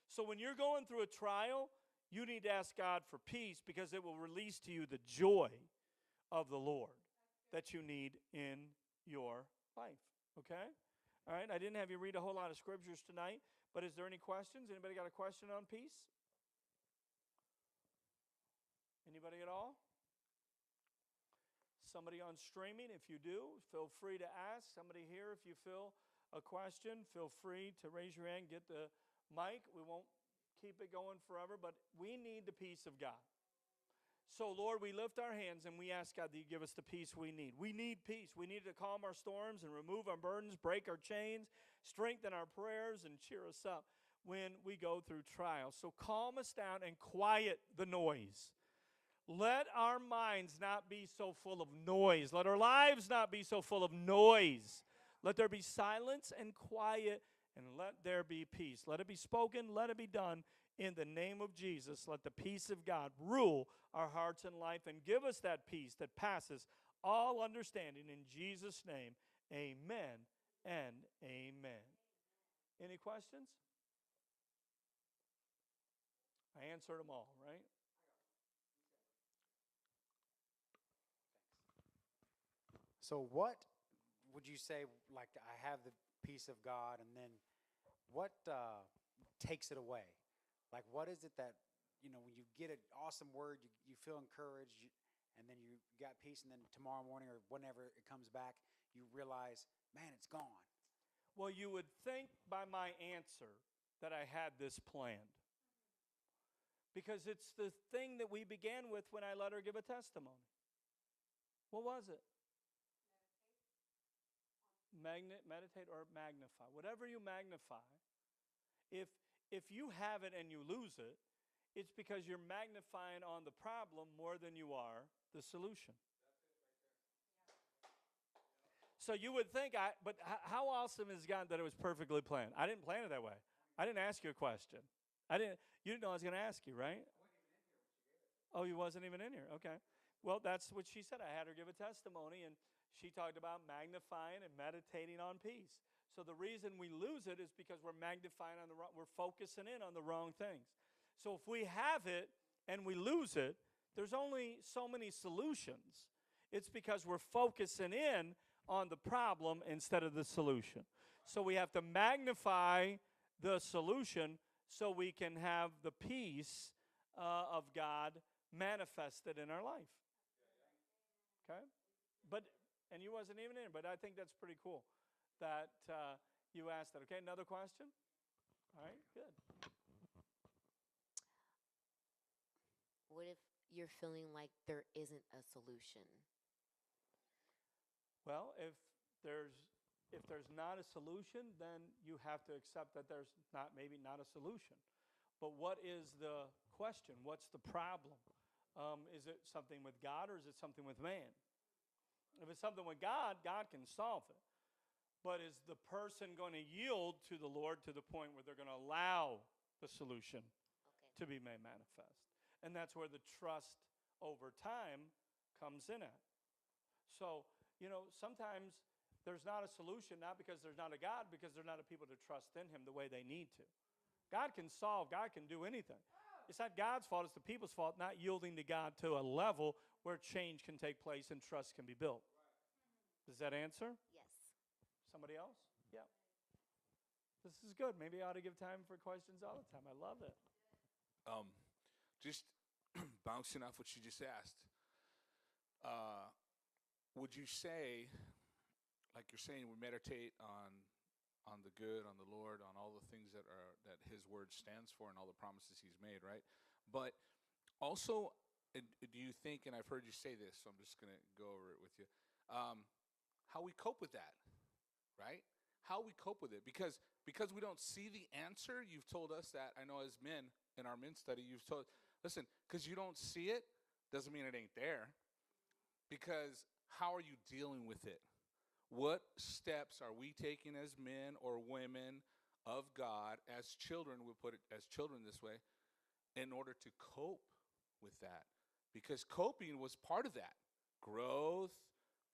So when you're going through a trial, you need to ask God for peace because it will release to you the joy of the Lord that you need in your life. Okay? All right, I didn't have you read a whole lot of scriptures tonight, but is there any questions? Anybody got a question on peace? Anybody at all? Somebody on streaming, if you do, feel free to ask. Somebody here, if you feel a question, feel free to raise your hand, get the mic. We won't keep it going forever, but we need the peace of God. So, Lord, we lift our hands and we ask God that you give us the peace we need. We need peace. We need to calm our storms and remove our burdens, break our chains, strengthen our prayers, and cheer us up when we go through trials. So calm us down and quiet the noise. Let our minds not be so full of noise. Let our lives not be so full of noise. Let there be silence and quiet, and let there be peace. Let it be spoken, let it be done In the name of Jesus, let the peace of God rule our hearts and life and give us that peace that passes all understanding. In Jesus' name, amen and amen. Any questions? I answered them all, right? So what would you say, like, I have the peace of God, and then what takes it away? Like, what is it that, when you get an awesome word, you feel encouraged, and then you got peace, and then tomorrow morning or whenever it comes back, you realize, man, it's gone. Well, you would think by my answer that I had this planned. Because it's the thing that we began with when I let her give a testimony. What was it? Meditate or magnify. Whatever you magnify, if you have it and you lose it, it's because you're magnifying on the problem more than you are the solution. So you would think, but how awesome is God that it was perfectly planned? I didn't plan it that way. I didn't ask you a question. You didn't know I was going to ask you, right? Oh, you wasn't even in here. Okay. Well, that's what she said. I had her give a testimony, and she talked about magnifying and meditating on peace. So the reason we lose it is because we're magnifying on we're focusing in on the wrong things. So if we have it and we lose it, there's only so many solutions. It's because we're focusing in on the problem instead of the solution. So we have to magnify the solution so we can have the peace of God manifested in our life. Okay? And you wasn't even in, but I think that's pretty cool that you asked that. Okay, another question? All right, good. What if you're feeling like there isn't a solution? Well, if there's not a solution, then you have to accept that there's maybe not a solution. But what is the question? What's the problem? Is it something with God or is it something with man? If it's something with God, God can solve it. But is the person going to yield to the Lord to the point where they're going to allow the solution to be made manifest? And that's where the trust over time comes in at. So, sometimes there's not a solution, not because there's not a God, because there's not a people to trust in him the way they need to. God can solve, God can do anything. It's not God's fault, it's the people's fault not yielding to God to a level where change can take place and trust can be built. Does that answer? Yes. Somebody else? Yeah. This is good. Maybe I ought to give time for questions all the time. I love it. Just bouncing off what you just asked, would you say, like you're saying, we meditate on the good, on the Lord, on all the things that his word stands for and all the promises he's made, right? But also, do you think, and I've heard you say this, so I'm just going to go over it with you, how we cope with that, right? How we cope with it. Because we don't see the answer, you've told us that, I know as men, in our men's study, you've told, listen, because you don't see it, doesn't mean it ain't there. Because how are you dealing with it? What steps are we taking as men or women of God, as children, we'll put it as children this way, in order to cope with that? Because coping was part of that. Growth,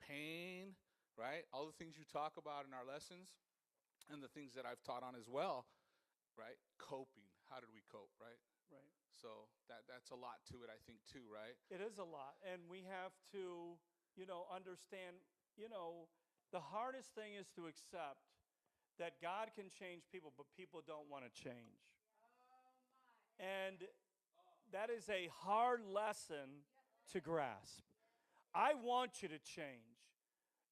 pain, right? All the things you talk about in our lessons and the things that I've taught on as well, right? Coping. How did we cope, right? Right. So that's a lot to it, I think, too, right? It is a lot. And we have to, understand, the hardest thing is to accept that God can change people, but people don't want to change. And that is a hard lesson to grasp. I want you to change.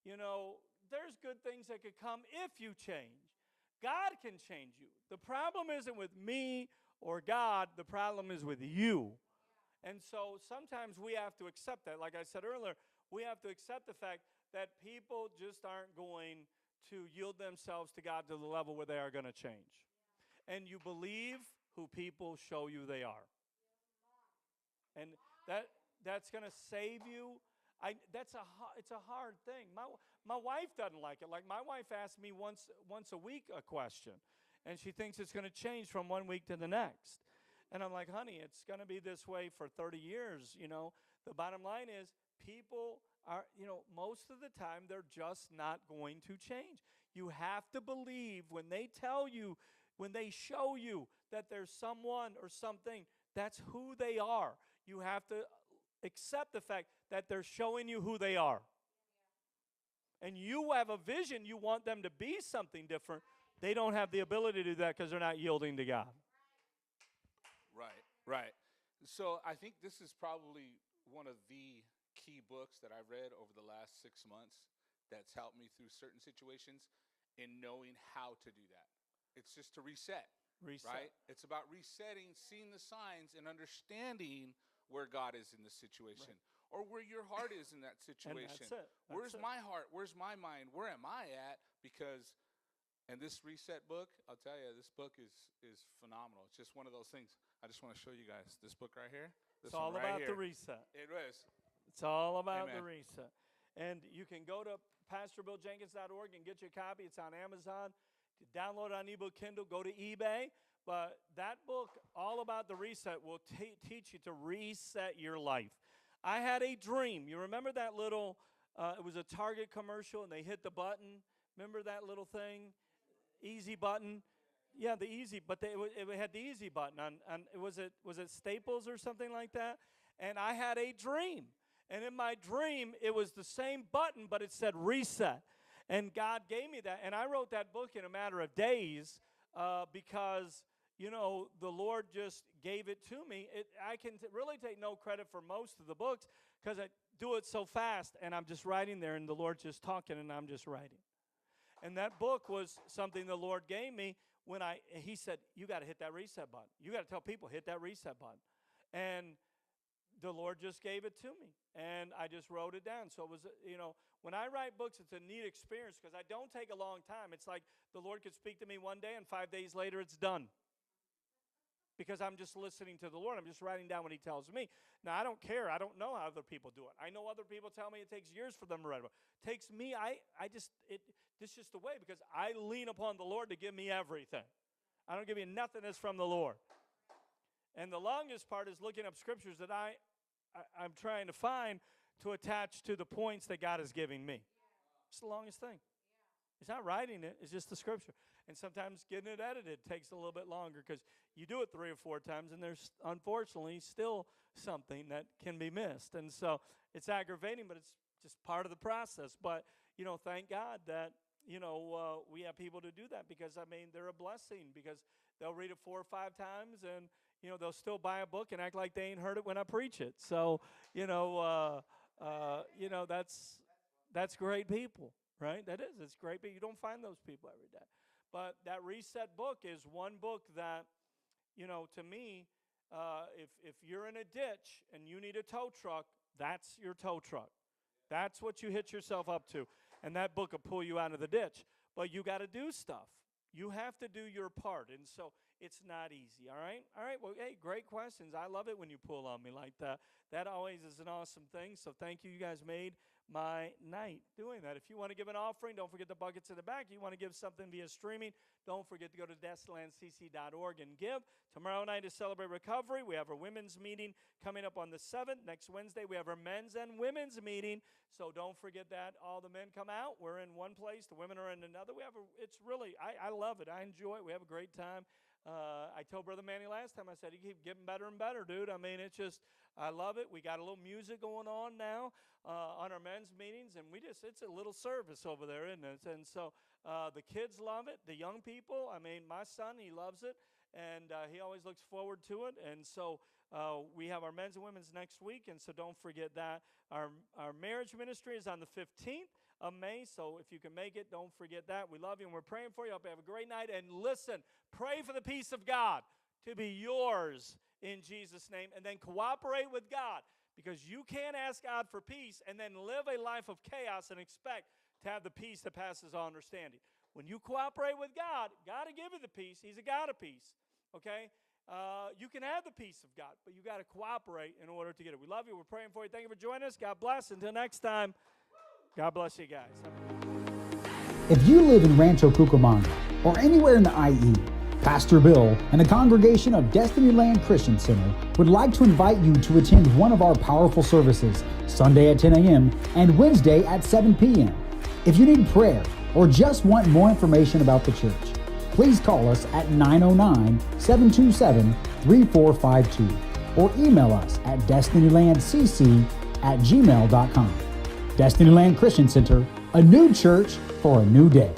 There's good things that could come if you change. God can change you. The problem isn't with me or God. The problem is with you. And so sometimes we have to accept that. Like I said earlier, we have to accept the fact that people just aren't going to yield themselves to God to the level where they are going to change. And you believe who people show you they are. And that's going to save you. It's a hard thing. My wife doesn't like it. Like, my wife asks me once a week a question, and she thinks it's going to change from one week to the next. And I'm like, honey, it's going to be this way for 30 years. The bottom line is people are, most of the time they're just not going to change. You have to believe when they tell you, when they show you that there's someone or something, that's who they are. You have to accept the fact that they're showing you who they are. And you have a vision, you want them to be something different. They don't have the ability to do that because they're not yielding to God. Right. So I think this is probably one of the key books that I've read over the last 6 months that's helped me through certain situations in knowing how to do that. It's just to reset. Right? It's about resetting, seeing the signs, and understanding where God is in the situation, or where your heart is in that situation. And that's it. Where's my heart? Where's my mind? Where am I at? Because, and this reset book, I'll tell you, this book is phenomenal. It's just one of those things. I just want to show you guys this book right here. It's all about the reset. It is. It's all about Amen. the reset. And you can go to PastorBillJenkins.org and get your copy. It's on Amazon. You download it on ebook Kindle. Go to eBay. But that book, all about the reset, will teach you to reset your life. I had a dream. You remember that little, it was a Target commercial, and they hit the button. Remember that little thing? Easy button. Yeah, the easy, but it had the easy button on was it Staples or something like that? And I had a dream. And in my dream, it was the same button, but it said reset. And God gave me that. And I wrote that book in a matter of days because, the Lord just gave it to me. I can really take no credit for most of the books because I do it so fast, and I'm just writing there, and the Lord's just talking, and I'm just writing. And that book was something the Lord gave me when He said, you got to hit that reset button. You got to tell people, hit that reset button. And the Lord just gave it to me, and I just wrote it down. So it was, when I write books, it's a neat experience because I don't take a long time. It's like the Lord could speak to me one day, and 5 days later, it's done. Because I'm just listening to the Lord. I'm just writing down what He tells me. Now, I don't care. I don't know how other people do it. I know other people tell me it takes years for them to write a book. It takes me, this is just the way because I lean upon the Lord to give me everything. I don't give you nothing that's from the Lord. And the longest part is looking up scriptures that I'm trying to find to attach to the points that God is giving me. It's the longest thing. It's not writing it. It's just the scripture. And sometimes getting it edited takes a little bit longer because you do it 3 or 4 times, and there's unfortunately still something that can be missed. And so it's aggravating, but it's just part of the process. But, thank God that, we have people to do that because, they're a blessing because they'll read it 4 or 5 times and, they'll still buy a book and act like they ain't heard it when I preach it. So, that's great people, right? That is. It's great, but you don't find those people every day. But that reset book is one book that, to me, if you're in a ditch and you need a tow truck, that's your tow truck. That's what you hitch yourself up to. And that book will pull you out of the ditch. But you got to do stuff. You have to do your part. And so it's not easy, all right? All right, well, hey, great questions. I love it when you pull on me like that. That always is an awesome thing. So thank you. You guys made my night doing that. If you want to give an offering, don't forget the buckets in the back. You want to give something via streaming, don't forget to go to DestLandCC.org and give. Tomorrow night is Celebrate Recovery. We have our women's meeting coming up on the 7th. Next Wednesday, we have our men's and women's meeting. So don't forget that. All the men come out. We're in one place. The women are in another. It's really, I love it. I enjoy it. We have a great time. I told Brother Manny last time, I said, you keep getting better and better, dude. It's just, I love it. We got a little music going on now on our men's meetings, and it's a little service over there, isn't it? And so the kids love it, the young people. My son, he loves it, and he always looks forward to it. And so we have our men's and women's next week, and so don't forget that. Our marriage ministry is on the 15th of May, so if you can make it, don't forget that. We love you, and we're praying for you. I hope you have a great night. And listen, pray for the peace of God to be yours in Jesus' name, and then cooperate with God, because you can't ask God for peace and then live a life of chaos and expect to have the peace that passes all understanding. When you cooperate with God, God will give you the peace. He's a God of peace, okay? You can have the peace of God, but you got to cooperate in order to get it. We love you. We're praying for you. Thank you for joining us. God bless. Until next time, God bless you guys. If you live in Rancho Cucamonga or anywhere in the IE, Pastor Bill and the congregation of Destinyland Christian Center would like to invite you to attend one of our powerful services, Sunday at 10 a.m. and Wednesday at 7 p.m. If you need prayer or just want more information about the church, please call us at 909-727-3452 or email us at destinylandcc@gmail.com. Destinyland Christian Center, a new church for a new day.